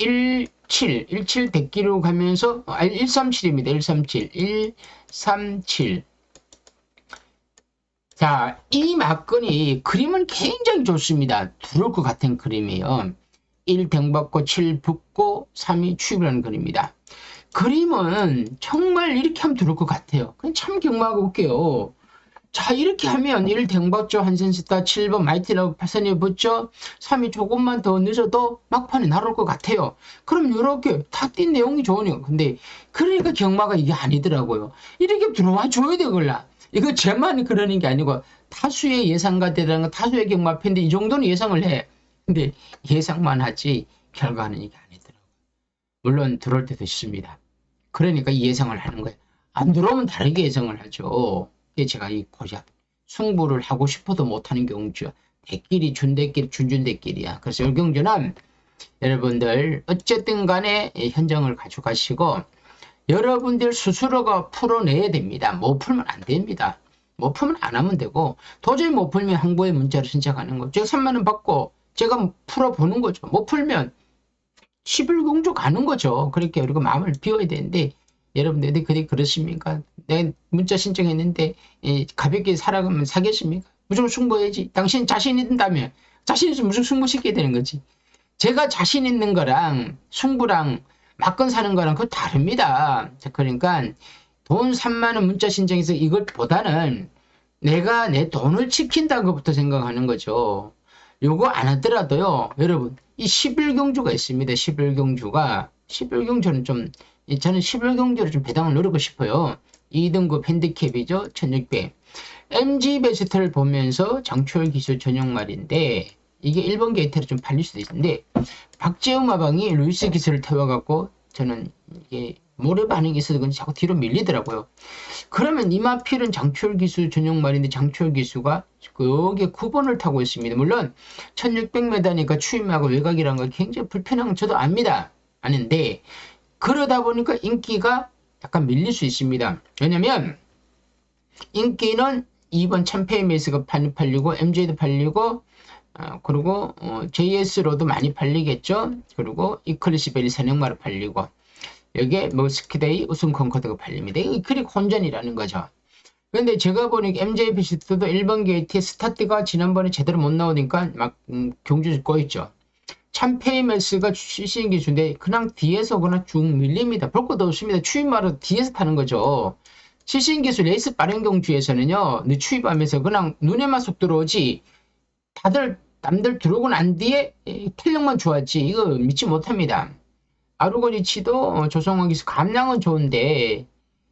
Speaker 1: 17 대기로 가면서 137입니다. 137. 137. 자, 이 막건이 그림은 굉장히 좋습니다. 들어올 것 같은 그림이에요. 1 댕받고 7 붙고 3이 추입하는 그림입니다. 그림은 정말 이렇게 하면 들어올 것 같아요. 그냥 참 경마하고 올게요. 자, 이렇게 하면 1 댕받죠. 한센스타 7번 마이티라고 파선이 붙죠. 3이 조금만 더 늦어도 막판에 나올 것 같아요. 그럼 이렇게 다 뛴 내용이 좋으니까. 근데 그러니까 경마가 이게 아니더라고요. 이렇게 들어와 줘야 되걸라. 이거 제만 그러는 게 아니고 다수의 예상가들이라는 다수의 경마 팬들 이 정도는 예상을 해. 근데 예상만 하지 결과는 이게 아니더라고요. 물론 들어올 때도 있습니다. 그러니까 예상을 하는 거예요. 안 들어오면 다르게 예상을 하죠. 제가 이 고작 승부를 하고 싶어도 못하는 경우죠. 대끼리 준대끼리 준대끼리야. 그래서 이 경주는 여러분들 어쨌든 간에 현장을 가져가시고 여러분들 스스로가 풀어내야 됩니다. 못 풀면 안 됩니다. 못 풀면 안 하면 되고 도저히 못 풀면 항보의 문자를 신청하는 거죠. 제가 3만원 받고 제가 풀어보는 거죠. 못 풀면 11공주 가는 거죠. 그렇게 우리가 마음을 비워야 되는데 여러분들이 그게 그렇습니까? 내가 문자 신청했는데 가볍게 살아가면 사겠습니까? 무조건 승부해야지. 당신 자신 있다면 자신 있으면 무조건 승부시켜야 되는 거지. 제가 자신 있는 거랑 승부랑 막건 사는 거랑 그거 다릅니다. 그러니까 돈 3만원 문자 신청해서 이것보다는 내가 내 돈을 지킨다는 것부터 생각하는 거죠. 요거 안 하더라도요. 여러분 이 11경주가 있습니다. 11경주는 좀 저는 11경주로 좀 배당을 노리고 싶어요. 2등급 핸디캡이죠. 1600. MG 베스트를 보면서 장초열 기술 전용 말인데 이게 1번 게이트로 좀 팔릴 수도 있는데 박재우 마방이 루이스 기술을 태워갖고 저는 이게 모래 반응이 있어서 그런지 자꾸 뒤로 밀리더라고요. 그러면 이마필은 장초열 기술 전용 말인데 장초열 기수가 여기에 9번을 타고 있습니다. 물론 1600m니까 추임하고 외곽이라는 걸 굉장히 불편한 건 저도 압니다. 아는데 그러다 보니까 인기가 약간 밀릴 수 있습니다. 왜냐면 인기는 2번 참페이메이스가 많이 팔리고 MJ도 팔리고 그리고 JS로도 많이 팔리겠죠. 그리고 이클리시 베리 세능마로 팔리고 여기에 뭐 스키데이 우승 컨커드가 팔립니다. 이게 그리 혼전이라는 거죠. 근데 제가 보니까 MJ 비시트도 1번 게이트에 스타트가 지난번에 제대로 못 나오니까 막 경주 꼬였죠. 참페이메스가 시신 기수인데 그냥 뒤에서 그냥 쭉 밀립니다. 볼 것도 없습니다. 추임마로 뒤에서 타는 거죠. 시신 기수 레이스 빠른 경주에서는요. 추입하면서 그냥 눈에만 쏙 들어오지 다들 남들 들어오고 난 뒤에 탄력만 좋았지 이거 믿지 못합니다. 아루거리치도 조성원 기수 감량은 좋은데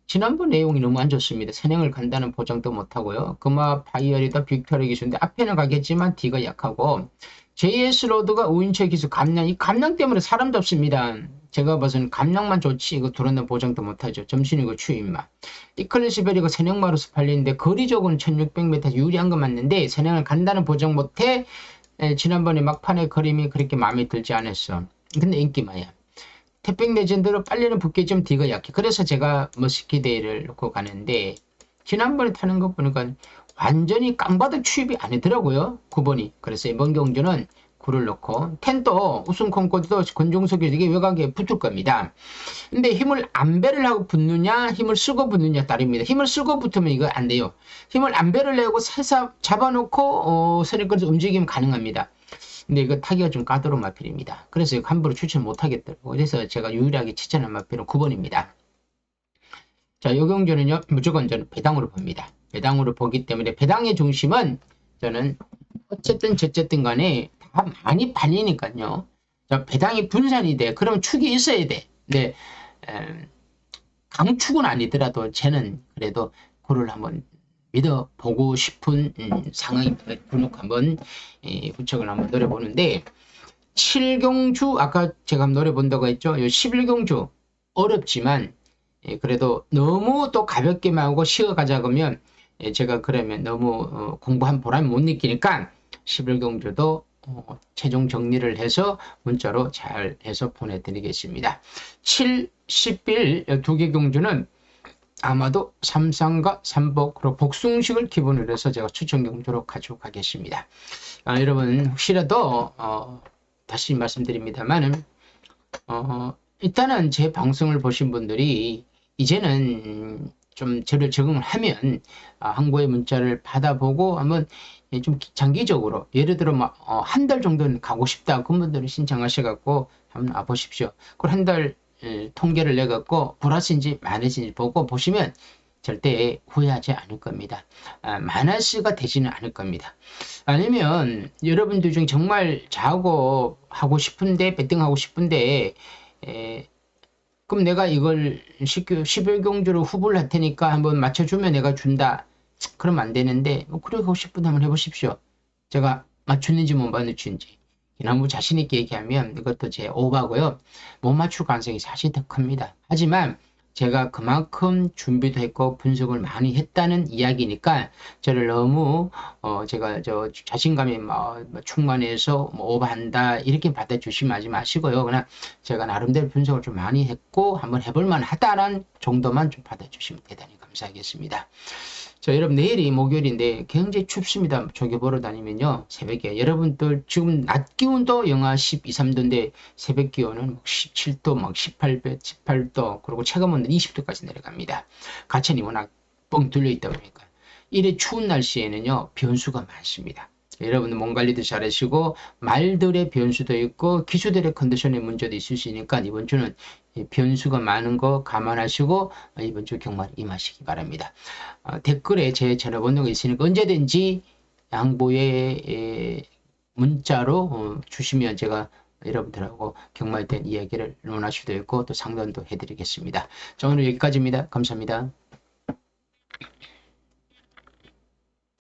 Speaker 1: 지난번 내용이 너무 안 좋습니다. 선행을 간다는 보장도 못하고요. 금화 바이어리다 빅터리 기수인데 앞에는 가겠지만 D가 약하고 JS 로드가 우인체 기수 감량, 이 감량 때문에 사람 잡습니다. 제가 봐서는 감량만 좋지 이거 들어오는 보장도 못하죠. 점신이고 추임마. 이클리시베리가 선행마로서 팔리는데 거리적으로는 1600m 유리한 거 맞는데 선행을 간다는 보장 못해. 지난번에 막판에 그림이 그렇게 마음에 들지 않았어. 근데 인기마야. 태평 레전드로 빨리는 붙겠지만 D가 약해. 그래서 제가 머스키데이를 놓고 가는데 지난번에 타는 거 보니까 완전히 깡바닥 추입이 아니더라고요. 9번이. 그래서 이번 경주는 9를 넣고 10도 우승 콩코드도 권종석이 이게 외곽에 붙을 겁니다. 근데 힘을 안배를 하고 붙느냐 힘을 쓰고 붙느냐 따릅니다. 힘을 쓰고 붙으면 이거 안 돼요. 힘을 안배를 내고 살살 잡아놓고 선행권에서 움직이면 가능합니다. 근데 이거 타기가 좀 까다로운 마필입니다. 그래서 이거 함부로 추천 못하겠더라고요. 그래서 제가 유일하게 추천한 마필은 9번입니다. 자, 이 경주는요 무조건 저는 배당으로 봅니다. 배당으로 보기 때문에 배당의 중심은 저는 어쨌든 저쨌든 간에 다 많이 팔리니까요. 자, 배당이 분산이 돼. 그러면 축이 있어야 돼. 근데 강축은 아니더라도 쟤는 그래도 그를 한번 믿어보고 싶은 상황이 분석 한번 분석을 한번 노려보는데 7경주 아까 제가 한번 노려본다고 했죠. 11경주 어렵지만 그래도 너무 또 가볍게만 하고 쉬어가자 그러면 제가 그러면 너무 공부한 보람이 못 느끼니까 11경주도 최종 정리를 해서 문자로 잘 해서 보내드리겠습니다. 7, 11 두 개 경주는 아마도 삼상과 삼복 그리고 복숭식을 기본으로 해서 제가 추천 경주로 가지고 가겠습니다. 여러분 혹시라도 다시 말씀드립니다만은 일단은 제 방송을 보신 분들이 이제는 좀 저를 적응을 하면 항구의 문자를 받아보고 한번 좀 장기적으로 예를 들어 한 달 정도는 가고 싶다 그런 분들은 신청하셔갖고 한번 와보십시오. 그걸 한 달 통계를 내갖고 플러스인지 마이너스인지 보고 보시면 절대 후회하지 않을 겁니다. 마이너스가 되지는 않을 겁니다. 아니면 여러분들 중에 정말 자고 하고 싶은데 배팅하고 싶은데 그럼 내가 이걸 11경주로 후보를 할 테니까 한번 맞춰주면 내가 준다. 그러면 안 되는데 그러고 싶으면 한번 해보십시오. 제가 맞추는지 못 맞추는지 너무 자신있게 얘기하면 이것도 제 오바고요. 못 맞출 가능성이 사실 더 큽니다. 하지만 제가 그만큼 준비도 했고 분석을 많이 했다는 이야기니까 저를 너무 제가 자신감이 충만해서 오버한다 이렇게 받아주시면 하지 마시고요. 그냥 제가 나름대로 분석을 좀 많이 했고 한번 해볼 만하다는 정도만 좀 받아주시면 대단히 감사하겠습니다. 자, 여러분 내일이 목요일인데 굉장히 춥습니다. 저기 보러 다니면요. 새벽에 여러분들 지금 낮 기온도 영하 12, 3도인데 새벽 기온은 17도, 18도 그리고 체감온도 20도까지 내려갑니다. 가천이 워낙 뻥 뚫려 있다 보니까 이래 추운 날씨에는요 변수가 많습니다. 여러분들 몸 관리도 잘하시고 말들의 변수도 있고 기수들의 컨디션의 문제도 있을 수 있으니까 이번 주는 변수가 많은 거 감안하시고 이번 주 경마를 임하시기 바랍니다. 댓글에 제 전화번호가 있으니까 언제든지 양보의 문자로 주시면 제가 여러분들하고 경마에 대한 이야기를 논할 수도 있고 또 상담도 해드리겠습니다. 자, 오늘 여기까지입니다. 감사합니다.